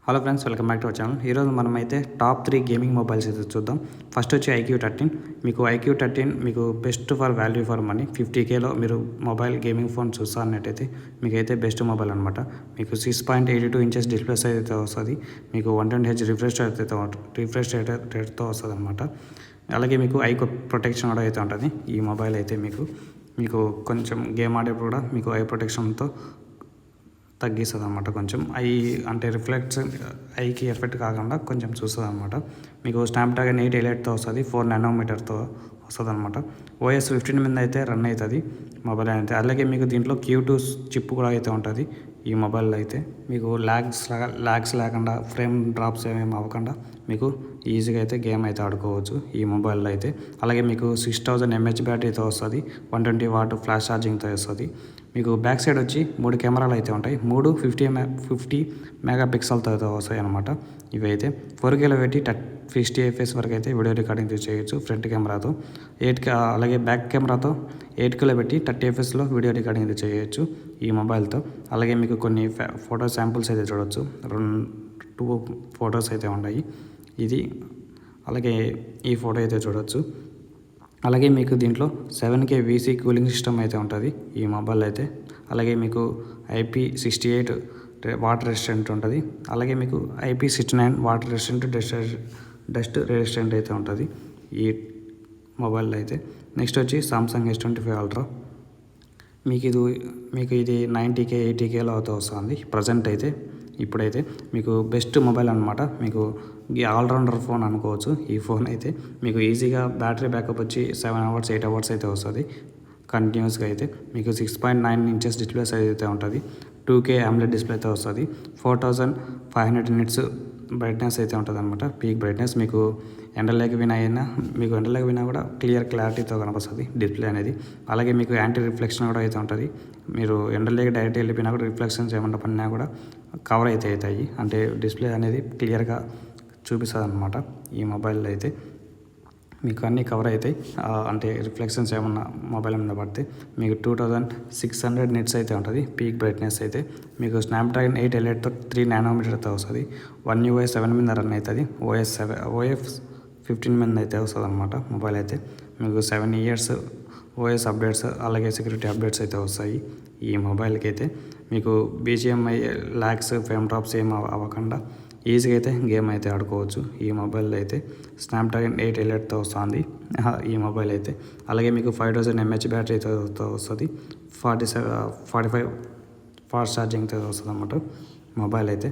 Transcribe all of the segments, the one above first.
Hello friends, welcome back to our channel. ఈరోజు మనమైతే top 3 gaming mobiles అయితే చూద్దాం. ఫస్ట్ వచ్చి IQ13. మీకు IQ13 మీకు best for value for money. 50Kలో మీరు మొబైల్ గేమింగ్ ఫోన్ చూస్తా అన్నట్టయితే మీకైతే బెస్ట్ మొబైల్ అనమాట. మీకు 6.82 ఇంచెస్ డిస్ప్లే సైజ్ అయితే వస్తుంది. మీకు 120Hz రిఫ్రెష్ రేట్తో వస్తుంది అనమాట. అలాగే మీకు ఐ ప్రొటెక్షన్ కూడా అయితే ఉంటుంది. ఈ మొబైల్ అయితే మీకు కొంచెం గేమ్ ఆడేప్పుడు కూడా మీకు ఐ ప్రొటెక్షన్తో తగ్గిస్తుంది అనమాట. కొంచెం అంటే రిఫ్లెక్ట్స్ ఐకి ఎఫెక్ట్ కాకుండా కొంచెం చూస్తుంది అనమాట. మీకు స్నాప్డ్రాగన్ 8 ఎలైట్తో వస్తుంది, 4 నానోమీటర్తో వస్తుంది అనమాట. OS 15 మీద అయితే రన్ అవుతుంది మొబైల్ అయితే. అలాగే మీకు దీంట్లో Q2 చిప్ కూడా అయితే ఉంటుంది ఈ మొబైల్లో అయితే. మీకు ల్యాగ్స్ లేకుండా, ఫ్రేమ్ డ్రాప్స్ ఏమేమి అవ్వకుండా మీకు ఈజీగా అయితే గేమ్ అయితే ఆడుకోవచ్చు ఈ మొబైల్లో అయితే. అలాగే మీకు 6000 mAh బ్యాటరీతో వస్తుంది, 120W ఫ్లాష్ ఛార్జింగ్తో వస్తుంది. మీకు బ్యాక్ సైడ్ వచ్చి 3 కెమెరాలు అయితే ఉంటాయి. 50 మెగాపిక్సెల్తో వస్తాయి అనమాట. ఇవి అయితే 4Kలో పెట్టి 60 fps వరకు అయితే వీడియో రికార్డింగ్ చేయొచ్చు ఫ్రంట్ కెమెరాతో. అలాగే బ్యాక్ కెమెరాతో 8Kలో పెట్టి 30 fpsలో వీడియో రికార్డింగ్ చేయొచ్చు ఈ మొబైల్తో. అలాగే మీకు కొన్ని ఫోటో శాంపుల్స్ అయితే చూడవచ్చు. 2 ఫొటోస్ అయితే ఉన్నాయి ఇది. అలాగే ఈ ఫోటో అయితే చూడవచ్చు. అలాగే మీకు దీంట్లో 7K VC కూలింగ్ సిస్టమ్ అయితే ఉంటుంది ఈ మొబైల్ అయితే. అలాగే మీకు IP68 వాటర్ రెసిస్టెంట్ ఉంటుంది. అలాగే మీకు IP69 water resistant, dust resistant అయితే ఉంటుంది ఈ మొబైల్లో అయితే. నెక్స్ట్ వచ్చి సామ్సంగ్ S25 అల్ట్రా. మీకు ఇది 90K 80Kలో అయితే వస్తుంది ప్రజెంట్ అయితే. ఇప్పుడైతే మీకు బెస్ట్ మొబైల్ అనమాట. మీకు ఆల్రౌండర్ ఫోన్ అనుకోవచ్చు ఈ ఫోన్ అయితే. మీకు ఈజీగా బ్యాటరీ బ్యాకప్ వచ్చి 7 hours 8 hours అయితే వస్తుంది కంటిన్యూస్గా అయితే. మీకు 6.9 ఇంచెస్ డిస్ప్లే సైజ్ అయితే ఉంటుంది. 2K AMOLED డిస్ప్లే అయితే వస్తుంది. 4500 nits బ్రైట్నెస్ అయితే ఉంటుంది అనమాట, పీక్ బ్రైట్నెస్. మీకు ఎండలోకి వినా కూడా క్లారిటీతో కనిపిస్తుంది డిస్ప్లే అనేది. అలాగే మీకు యాంటీ రిఫ్లెక్షన్ కూడా అయితే ఉంటుంది. మీరు ఎండలోకి డైరెక్ట్ వెళ్ళిపోయినా కూడా రిఫ్లెక్షన్స్ ఏమన్నా పడినా కూడా కవర్ అయితే అవుతాయి. అంటే డిస్ప్లే అనేది క్లియర్గా చూపిస్తుంది అనమాట ఈ మొబైల్లో అయితే. మీకు అన్నీ కవర్ అవుతాయి. అంటే రిఫ్లెక్షన్స్ ఏమన్నా మొబైల్ మీద పడితే. మీకు 2600 nits అయితే ఉంటుంది పీక్ బ్రైట్నెస్ అయితే. మీకు స్నాప్డ్రాగన్ 8 ఎలైట్తో 3 నానోమీటర్తో వస్తుంది. 1 UI 7 మీద రన్ అవుతుంది. OS 15 మీద అయితే వస్తుంది అనమాట మొబైల్ అయితే. మీకు 7 years OS అప్డేట్స్, అలాగే సెక్యూరిటీ అప్డేట్స్ అయితే వస్తాయి ఈ మొబైల్కి అయితే. మీకు BGMI ల్యాగ్స్, ఫ్రేమ్ డ్రాప్స్ ఏం అవ్వకుండా ఈజీగా అయితే గేమ్ అయితే ఆడుకోవచ్చు ఈ మొబైల్లో అయితే. స్నాప్డ్రాగన్ 8 ఎలైట్తో వస్తుంది ఈ మొబైల్ అయితే. అలాగే మీకు 5000 mAh బ్యాటరీతో వస్తుంది. 45 ఫాస్ట్ ఛార్జింగ్తో వస్తుంది అన్నమాట మొబైల్ అయితే.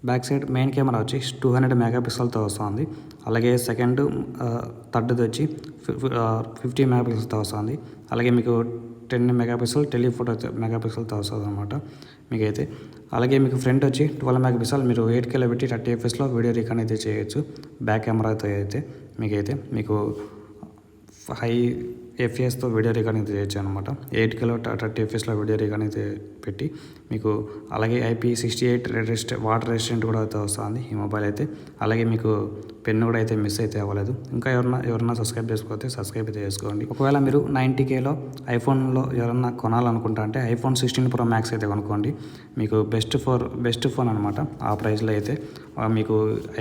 బ్యాక్ సైడ్ మెయిన్ కెమెరా వచ్చి 200 మెగాపిక్సెల్తో వస్తుంది. అలాగే థర్డ్ది వచ్చి 50 మెగాపిక్సెల్తో వస్తుంది. అలాగే మీకు 10 మెగాపిక్సెల్ టెలిఫోటో మెగాపిక్సెల్తో వస్తుంది అనమాట మీకైతే. అలాగే మీకు ఫ్రంట్ వచ్చి 12 మెగాపిక్సెల్. మీరు 8Kలో పెట్టి 30 fpsలో వీడియో రికార్డ్ అయితే చేయొచ్చు బ్యాక్ కెమెరాతో అయితే. మీకు హై FPS వీడియో రికార్డింగ్ చేయొచ్చు అనమాట. 8Kలో 30 fpsలో వీడియో రికార్డింగ్ పెట్టి మీకు. అలాగే IP68 వాటర్ రెసిస్టెంట్ కూడా అయితే వస్తుంది ఈ మొబైల్ అయితే. అలాగే మీకు పెన్ కూడా అయితే మిస్ అయితే అవ్వలేదు. ఇంకా ఎవరన్నా సబ్స్క్రైబ్ చేసుకోకపోతే సబ్స్క్రైబ్ అయితే చేసుకోండి. ఒకవేళ మీరు 90Kలో ఐఫోన్లో ఎవరన్నా కొనాలనుకుంటా అంటే iPhone 16 Pro Max అయితే కొనుక్కోండి. మీకు బెస్ట్ ఫోన్ అనమాట ఆ ప్రైస్లో అయితే. మీకు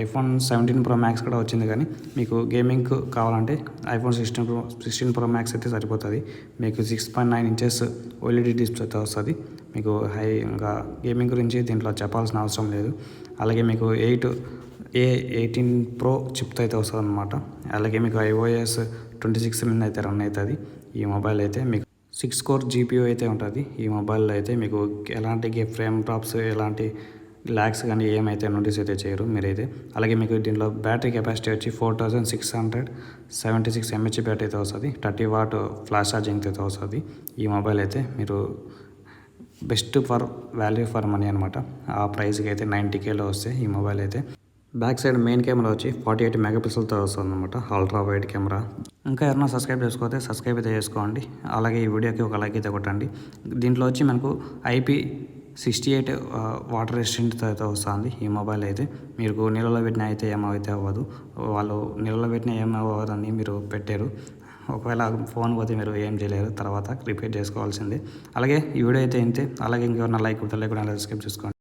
iPhone 17 Pro Max కూడా వచ్చింది, కానీ మీకు గేమింగ్ కావాలంటే iPhone 16 Pro Max అయితే సరిపోతుంది. మీకు 6.9 ఇంచెస్ OLED డిస్ప్లేతో వస్తుంది. మీకు ఇంకా గేమింగ్ గురించి దీంట్లో చెప్పాల్సిన అవసరం లేదు. అలాగే మీకు 18 Pro చిప్తో అయితే వస్తుంది అనమాట. అలాగే మీకు iOS 26 మీద అయితే రన్ అవుతుంది ఈ మొబైల్ అయితే. మీకు 6 core GPU అయితే ఉంటుంది ఈ మొబైల్లో అయితే. మీకు ఎలాంటి ఫ్రేమ్ డ్రాప్స్, ఎలాంటి ల్యాగ్స్ కానీ ఏమైతే నోటీస్ అయితే చేయరు మీరైతే. అలాగే మీకు దీంట్లో బ్యాటరీ కెపాసిటీ వచ్చి 4676 mAh బ్యాటరీతో వస్తుంది. 30W ఫ్లాష్ ఛార్జింగ్ అయితే వస్తుంది ఈ మొబైల్ అయితే. మీరు best for value for money అనమాట ఆ ప్రైస్కి అయితే. 90Kలో వస్తే ఈ మొబైల్ అయితే. బ్యాక్ సైడ్ మెయిన్ కెమెరా వచ్చి 48 మెగాపిక్సెల్తో వస్తుంది అనమాట, అల్ట్రా వైడ్ కెమెరా. ఇంకా ఎవరైనా సబ్స్క్రైబ్ చేసుకోతే సబ్స్క్రైబ్ అయితే చేసుకోండి. అలాగే ఈ వీడియోకి ఒక లైక్ అయితే కొట్టండి. దీంట్లో వచ్చి మనకు IP68 వాటర్ రెసిస్టెంట్తో అయితే వస్తుంది ఈ మొబైల్ అయితే. మీరు నీళ్ళలో పెట్టినా అయితే ఏమైతే అవ్వదు. వాళ్ళు నీళ్ళలో పెట్టినా ఏమవ్వదని మీరు పెట్టారు. ఒకవేళ ఫోన్ పోతే మీరు ఏం చేయలేరు, తర్వాత రిపేర్ చేసుకోవాల్సిందే. అలాగే ఈ వీడియో అయితే ఇంతే. అలాగే ఇంకెవరైనా లైక్ కొట్టలేకుండా సబ్స్క్రైబ్ చేసుకోండి.